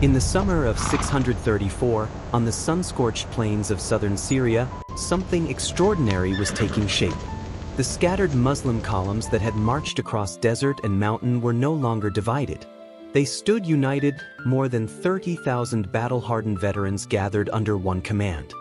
In the summer of 634, on the sun-scorched plains of southern Syria, something extraordinary was taking shape. The scattered Muslim columns that had marched across desert and mountain were no longer divided. They stood united, more than 30,000 battle-hardened veterans gathered under one command.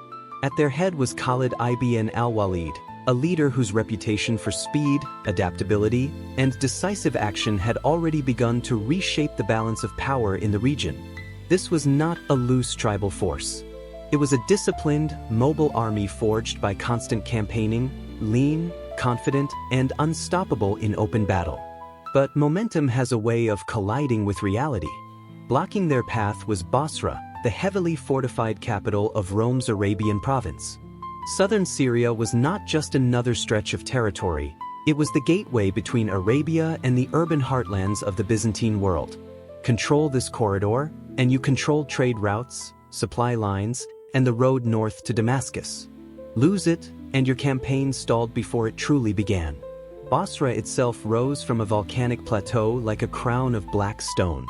At their head was Khalid ibn al-Walid, a leader whose reputation for speed, adaptability, and decisive action had already begun to reshape the balance of power in the region. This was not a loose tribal force. It was a disciplined, mobile army forged by constant campaigning, lean, confident, and unstoppable in open battle. But momentum has a way of colliding with reality. Blocking their path was Bosra, the heavily fortified capital of Rome's Arabian province. Southern Syria was not just another stretch of territory, it was the gateway between Arabia and the urban heartlands of the Byzantine world. Control this corridor, and you controlled trade routes, supply lines, and the road north to Damascus. Lose it, and your campaign stalled before it truly began. Bosra itself rose from a volcanic plateau like a crown of black stone.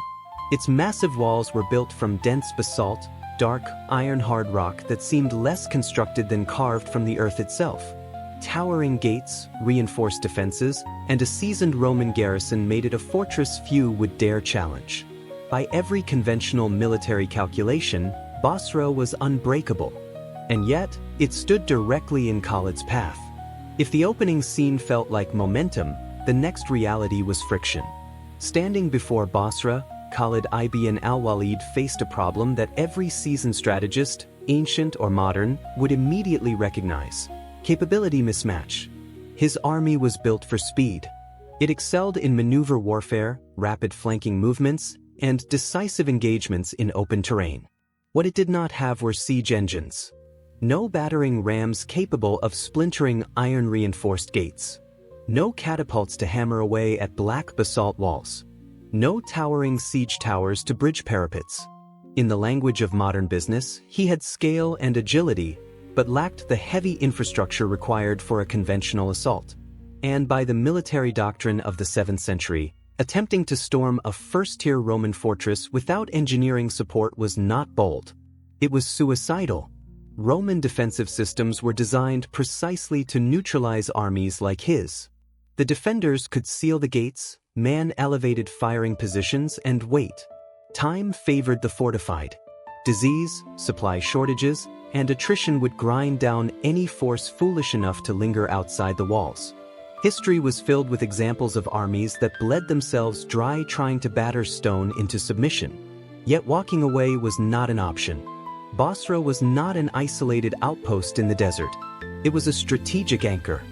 Its massive walls were built from dense basalt, dark, iron-hard rock that seemed less constructed than carved from the earth itself. Towering gates, reinforced defenses, and a seasoned Roman garrison made it a fortress few would dare challenge. By every conventional military calculation, Bosra was unbreakable. And yet, it stood directly in Khalid's path. If the opening scene felt like momentum, the next reality was friction. Standing before Bosra, Khalid ibn al-Walid faced a problem that every seasoned strategist, ancient or modern, would immediately recognize: capability mismatch. His army was built for speed. It excelled in maneuver warfare, rapid flanking movements, and decisive engagements in open terrain. What it did not have were siege engines. No battering rams capable of splintering iron-reinforced gates. No catapults to hammer away at black basalt walls. No towering siege towers to bridge parapets. In the language of modern business, he had scale and agility, but lacked the heavy infrastructure required for a conventional assault. And by the military doctrine of the 7th century, attempting to storm a first-tier Roman fortress without engineering support was not bold. It was suicidal. Roman defensive systems were designed precisely to neutralize armies like his. The defenders could seal the gates, man elevated firing positions, and wait. Time favored the fortified. Disease, supply shortages, and attrition would grind down any force foolish enough to linger outside the walls. History was filled with examples of armies that bled themselves dry trying to batter stone into submission. Yet walking away was not an option. Bosra was not an isolated outpost in the desert. It was a strategic anchor.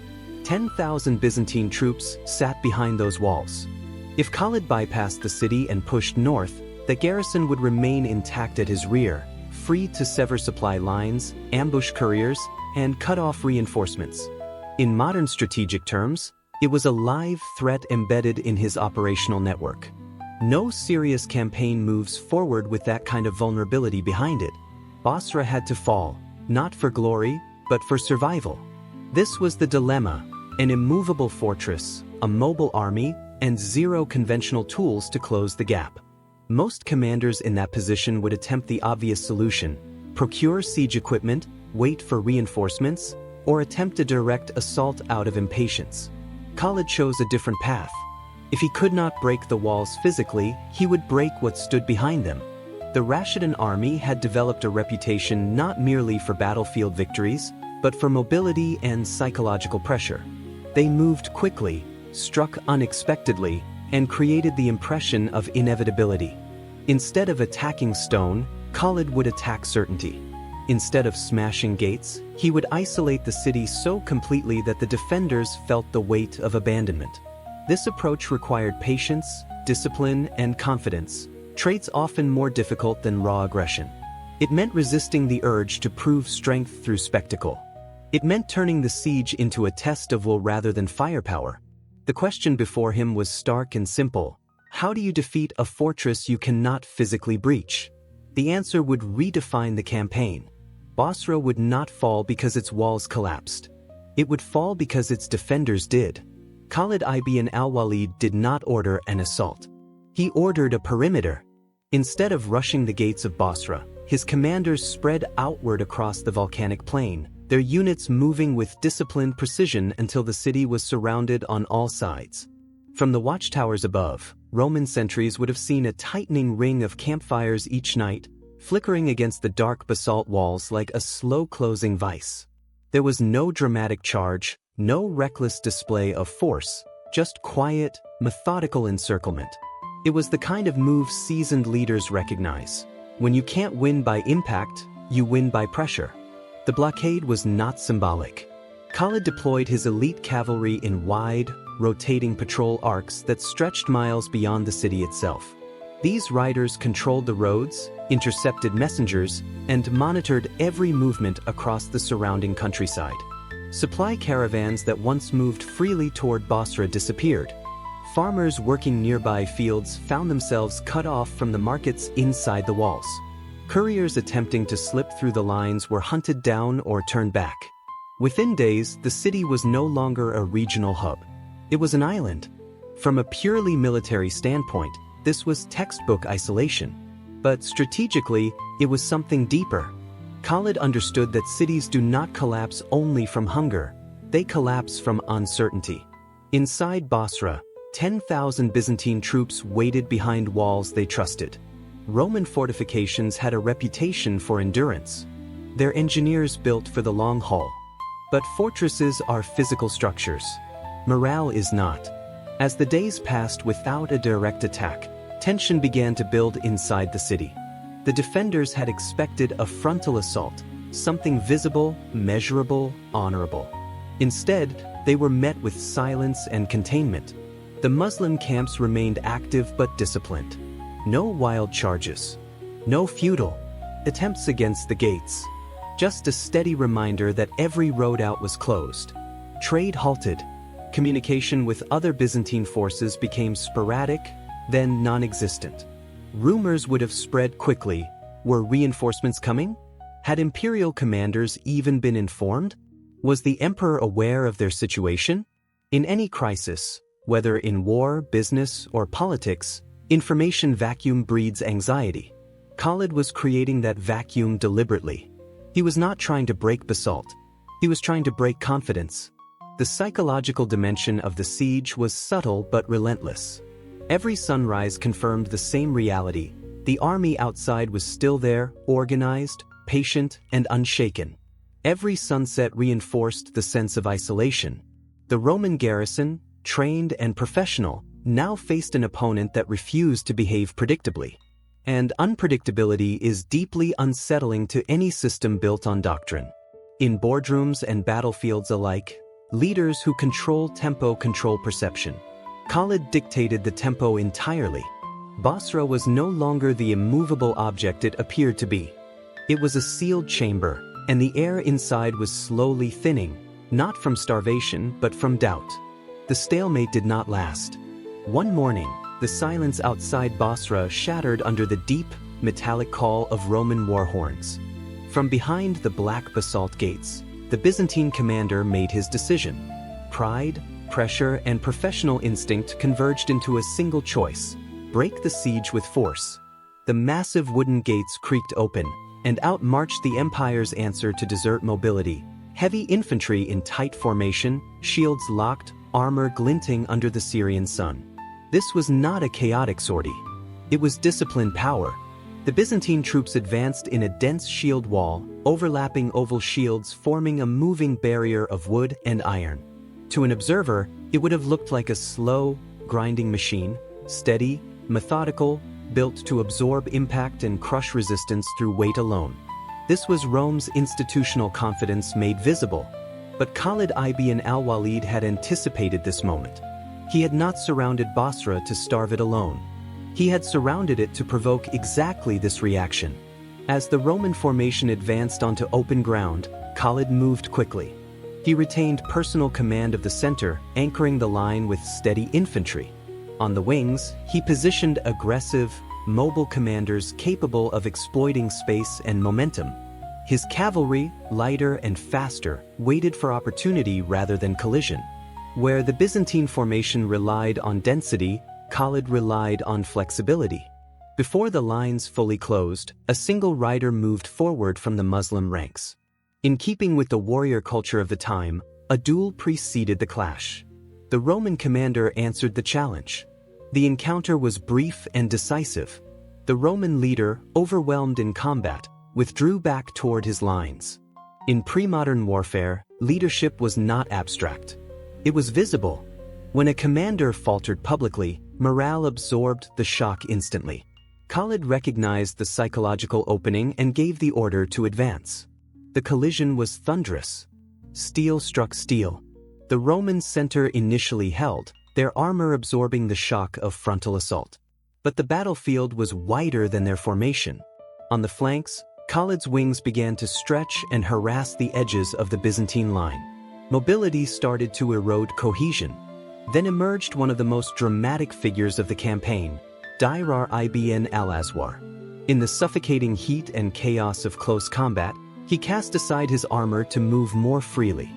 10,000 Byzantine troops sat behind those walls. If Khalid bypassed the city and pushed north, the garrison would remain intact at his rear, free to sever supply lines, ambush couriers, and cut off reinforcements. In modern strategic terms, it was a live threat embedded in his operational network. No serious campaign moves forward with that kind of vulnerability behind it. Bosra had to fall, not for glory, but for survival. This was the dilemma: an immovable fortress, a mobile army, and zero conventional tools to close the gap. Most commanders in that position would attempt the obvious solution: procure siege equipment, wait for reinforcements, or attempt a direct assault out of impatience. Khalid chose a different path. If he could not break the walls physically, he would break what stood behind them. The Rashidun army had developed a reputation not merely for battlefield victories, but for mobility and psychological pressure. They moved quickly, struck unexpectedly, and created the impression of inevitability. Instead of attacking stone, Khalid would attack certainty. Instead of smashing gates, he would isolate the city so completely that the defenders felt the weight of abandonment. This approach required patience, discipline, and confidence, traits often more difficult than raw aggression. It meant resisting the urge to prove strength through spectacle. It meant turning the siege into a test of will rather than firepower. The question before him was stark and simple: how do you defeat a fortress you cannot physically breach? The answer would redefine the campaign. Bosra would not fall because its walls collapsed. It would fall because its defenders did. Khalid ibn al-Walid did not order an assault. He ordered a perimeter. Instead of rushing the gates of Bosra, his commanders spread outward across the volcanic plain, their units moving with disciplined precision until the city was surrounded on all sides. From the watchtowers above, Roman sentries would have seen a tightening ring of campfires each night, flickering against the dark basalt walls like a slow-closing vice. There was no dramatic charge, no reckless display of force, just quiet, methodical encirclement. It was the kind of move seasoned leaders recognize. When you can't win by impact, you win by pressure. The blockade was not symbolic. Khalid deployed his elite cavalry in wide, rotating patrol arcs that stretched miles beyond the city itself. These riders controlled the roads, intercepted messengers, and monitored every movement across the surrounding countryside. Supply caravans that once moved freely toward Bosra disappeared. Farmers working nearby fields found themselves cut off from the markets inside the walls. Couriers attempting to slip through the lines were hunted down or turned back. Within days, the city was no longer a regional hub. It was an island. From a purely military standpoint, this was textbook isolation. But strategically, it was something deeper. Khalid understood that cities do not collapse only from hunger. They collapse from uncertainty. Inside Bosra, 10,000 Byzantine troops waited behind walls they trusted. Roman fortifications had a reputation for endurance. Their engineers built for the long haul. But fortresses are physical structures. Morale is not. As the days passed without a direct attack, tension began to build inside the city. The defenders had expected a frontal assault, something visible, measurable, honorable. Instead, they were met with silence and containment. The Muslim camps remained active but disciplined. No wild charges. No futile attempts against the gates. Just a steady reminder that every road out was closed. Trade halted. Communication with other Byzantine forces became sporadic, then non-existent. Rumors would have spread quickly. Were reinforcements coming? Had imperial commanders even been informed? Was the emperor aware of their situation? In any crisis, whether in war, business, or politics, information vacuum breeds anxiety. Khalid was creating that vacuum deliberately. He was not trying to break basalt. He was trying to break confidence. The psychological dimension of the siege was subtle but relentless. Every sunrise confirmed the same reality. The army outside was still there, organized, patient, and unshaken. Every sunset reinforced the sense of isolation. The Roman garrison, trained and professional, now faced an opponent that refused to behave predictably. And unpredictability is deeply unsettling to any system built on doctrine. In boardrooms and battlefields alike, leaders who control tempo control perception. Khalid dictated the tempo entirely. Bosra was no longer the immovable object it appeared to be. It was a sealed chamber, and the air inside was slowly thinning, not from starvation but from doubt. The stalemate did not last. One morning, the silence outside Bosra shattered under the deep, metallic call of Roman war horns. From behind the black basalt gates, the Byzantine commander made his decision. Pride, pressure, and professional instinct converged into a single choice: break the siege with force. The massive wooden gates creaked open, and out marched the empire's answer to desert mobility. Heavy infantry in tight formation, shields locked, armor glinting under the Syrian sun. This was not a chaotic sortie. It was disciplined power. The Byzantine troops advanced in a dense shield wall, overlapping oval shields forming a moving barrier of wood and iron. To an observer, it would have looked like a slow, grinding machine, steady, methodical, built to absorb impact and crush resistance through weight alone. This was Rome's institutional confidence made visible. But Khalid ibn al-Walid had anticipated this moment. He had not surrounded Bosra to starve it alone. He had surrounded it to provoke exactly this reaction. As the Roman formation advanced onto open ground, Khalid moved quickly. He retained personal command of the center, anchoring the line with steady infantry. On the wings, he positioned aggressive, mobile commanders capable of exploiting space and momentum. His cavalry, lighter and faster, waited for opportunity rather than collision. Where the Byzantine formation relied on density, Khalid relied on flexibility. Before the lines fully closed, a single rider moved forward from the Muslim ranks. In keeping with the warrior culture of the time, a duel preceded the clash. The Roman commander answered the challenge. The encounter was brief and decisive. The Roman leader, overwhelmed in combat, withdrew back toward his lines. In pre-modern warfare, leadership was not abstract. It was visible. When a commander faltered publicly, morale absorbed the shock instantly. Khalid recognized the psychological opening and gave the order to advance. The collision was thunderous. Steel struck steel. The Roman center initially held, their armor absorbing the shock of frontal assault. But the battlefield was wider than their formation. On the flanks, Khalid's wings began to stretch and harass the edges of the Byzantine line. Mobility started to erode cohesion. Then emerged one of the most dramatic figures of the campaign, Dirar ibn al-Aswar. In the suffocating heat and chaos of close combat, he cast aside his armor to move more freely.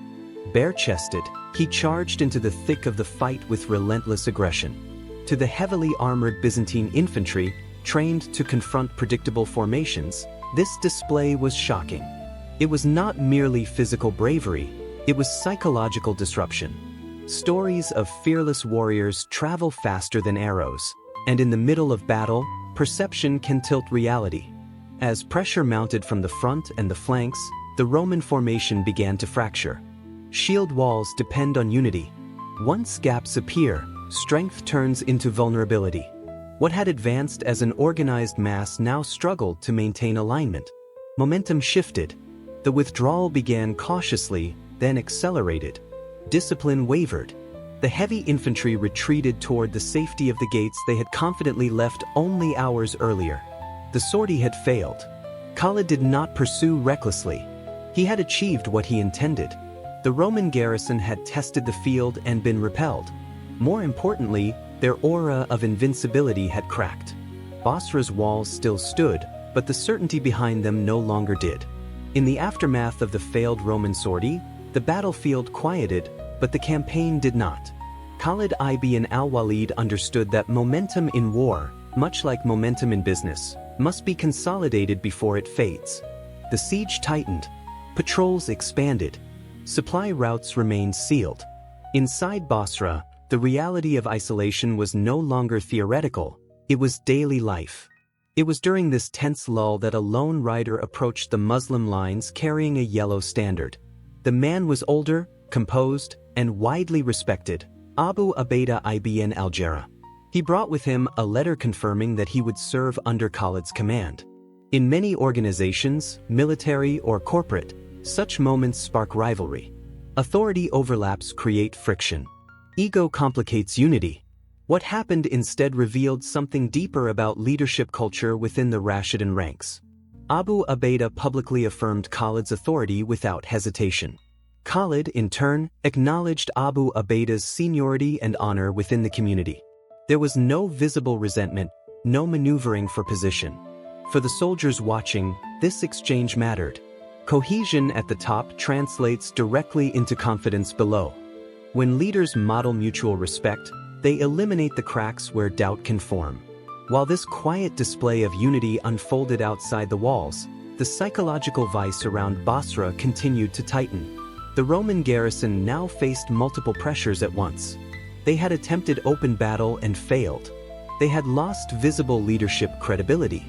Bare-chested, he charged into the thick of the fight with relentless aggression. To the heavily armored Byzantine infantry, trained to confront predictable formations, this display was shocking. It was not merely physical bravery, it was psychological disruption. Stories of fearless warriors travel faster than arrows, and in the middle of battle, perception can tilt reality. As pressure mounted from the front and the flanks, the Roman formation began to fracture. Shield walls depend on unity. Once gaps appear, strength turns into vulnerability. What had advanced as an organized mass now struggled to maintain alignment. Momentum shifted. The withdrawal began cautiously, then accelerated. Discipline wavered. The heavy infantry retreated toward the safety of the gates they had confidently left only hours earlier. The sortie had failed. Khalid did not pursue recklessly. He had achieved what he intended. The Roman garrison had tested the field and been repelled. More importantly, their aura of invincibility had cracked. Bosra's walls still stood, but the certainty behind them no longer did. In the aftermath of the failed Roman sortie, the battlefield quieted, but the campaign did not. Khalid ibn al-Walid understood that momentum in war, much like momentum in business, must be consolidated before it fades. The siege tightened. Patrols expanded. Supply routes remained sealed. Inside Bosra, the reality of isolation was no longer theoretical, it was daily life. It was during this tense lull that a lone rider approached the Muslim lines carrying a yellow standard. The man was older, composed, and widely respected, Abu Ubaidah ibn al-Jarrah. He brought with him a letter confirming that he would serve under Khalid's command. In many organizations, military or corporate, such moments spark rivalry. Authority overlaps create friction. Ego complicates unity. What happened instead revealed something deeper about leadership culture within the Rashidun ranks. Abu Ubaidah publicly affirmed Khalid's authority without hesitation. Khalid, in turn, acknowledged Abu Ubaidah's seniority and honor within the community. There was no visible resentment, no maneuvering for position. For the soldiers watching, this exchange mattered. Cohesion at the top translates directly into confidence below. When leaders model mutual respect, they eliminate the cracks where doubt can form. While this quiet display of unity unfolded outside the walls, the psychological vice around Bosra continued to tighten. The Roman garrison now faced multiple pressures at once. They had attempted open battle and failed. They had lost visible leadership credibility.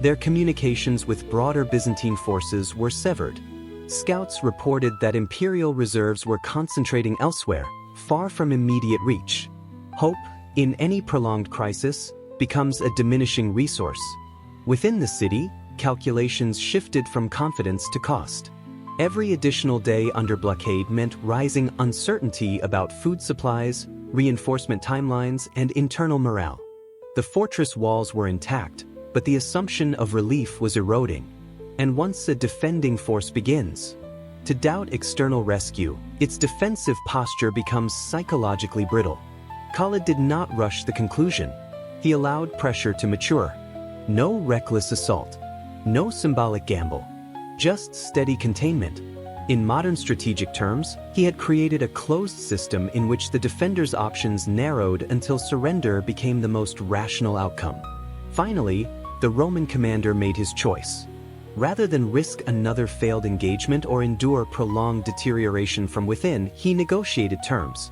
Their communications with broader Byzantine forces were severed. Scouts reported that imperial reserves were concentrating elsewhere, far from immediate reach. Hope, in any prolonged crisis, becomes a diminishing resource. Within the city, calculations shifted from confidence to cost. Every additional day under blockade meant rising uncertainty about food supplies, reinforcement timelines, and internal morale. The fortress walls were intact, but the assumption of relief was eroding. And once a defending force begins to doubt external rescue, its defensive posture becomes psychologically brittle. Khalid did not rush the conclusion. He allowed pressure to mature. No reckless assault. No symbolic gamble. Just steady containment. In modern strategic terms, he had created a closed system in which the defender's options narrowed until surrender became the most rational outcome. Finally, the Roman commander made his choice. Rather than risk another failed engagement or endure prolonged deterioration from within, he negotiated terms.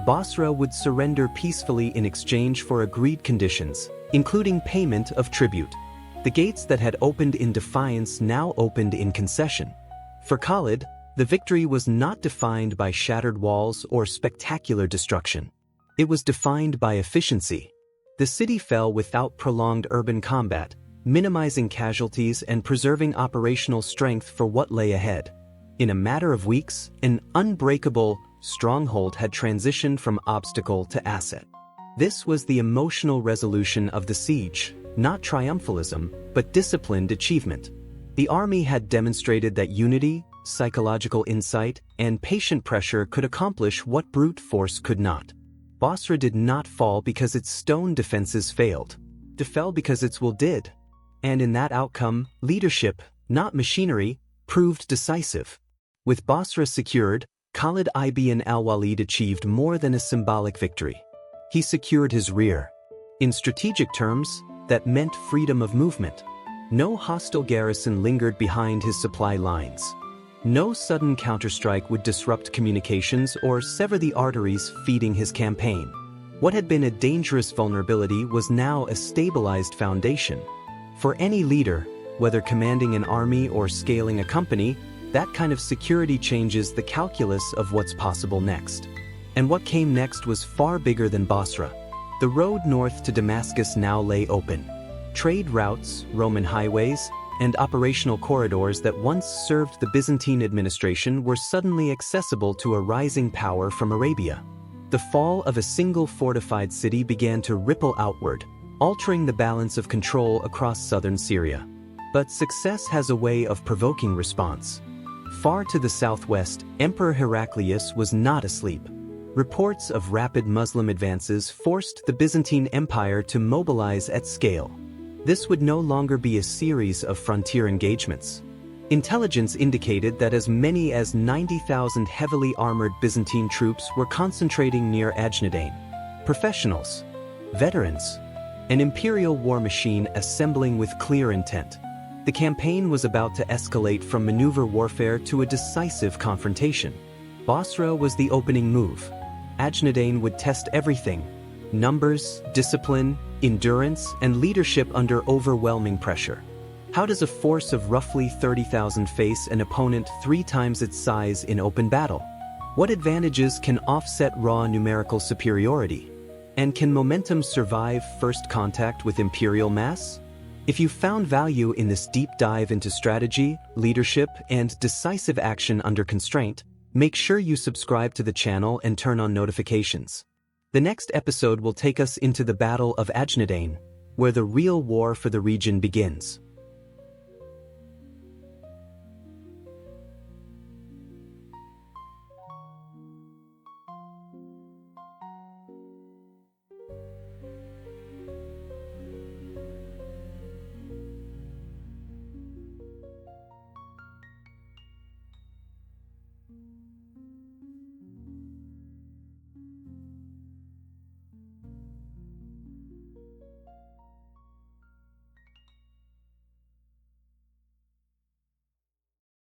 Bosra would surrender peacefully in exchange for agreed conditions, including payment of tribute. The gates that had opened in defiance now opened in concession. For Khalid, the victory was not defined by shattered walls or spectacular destruction. It was defined by efficiency. The city fell without prolonged urban combat, minimizing casualties and preserving operational strength for what lay ahead. In a matter of weeks, an unbreakable stronghold had transitioned from obstacle to asset. This was the emotional resolution of the siege, not triumphalism, but disciplined achievement. The army had demonstrated that unity, psychological insight, and patient pressure could accomplish what brute force could not. Bosra did not fall because its stone defenses failed. It fell because its will did. And in that outcome, leadership, not machinery, proved decisive. With Bosra secured, Khalid ibn al-Walid achieved more than a symbolic victory. He secured his rear. In strategic terms, that meant freedom of movement. No hostile garrison lingered behind his supply lines. No sudden counterstrike would disrupt communications or sever the arteries feeding his campaign. What had been a dangerous vulnerability was now a stabilized foundation. For any leader, whether commanding an army or scaling a company, that kind of security changes the calculus of what's possible next. And what came next was far bigger than Bosra. The road north to Damascus now lay open. Trade routes, Roman highways, and operational corridors that once served the Byzantine administration were suddenly accessible to a rising power from Arabia. The fall of a single fortified city began to ripple outward, altering the balance of control across southern Syria. But success has a way of provoking response. Far to the southwest, Emperor Heraclius was not asleep. Reports of rapid Muslim advances forced the Byzantine Empire to mobilize at scale. This would no longer be a series of frontier engagements. Intelligence indicated that as many as 90,000 heavily armored Byzantine troops were concentrating near Ajnadain. Professionals, veterans, an imperial war machine assembling with clear intent. The campaign was about to escalate from maneuver warfare to a decisive confrontation. Bosra was the opening move. Ajnadain would test everything: numbers, discipline, endurance, and leadership under overwhelming pressure. How does a force of roughly 30,000 face an opponent 3 times its size in open battle? What advantages can offset raw numerical superiority? And can momentum survive first contact with imperial mass? If you found value in this deep dive into strategy, leadership, and decisive action under constraint, make sure you subscribe to the channel and turn on notifications. The next episode will take us into the Battle of Ajnadain, where the real war for the region begins.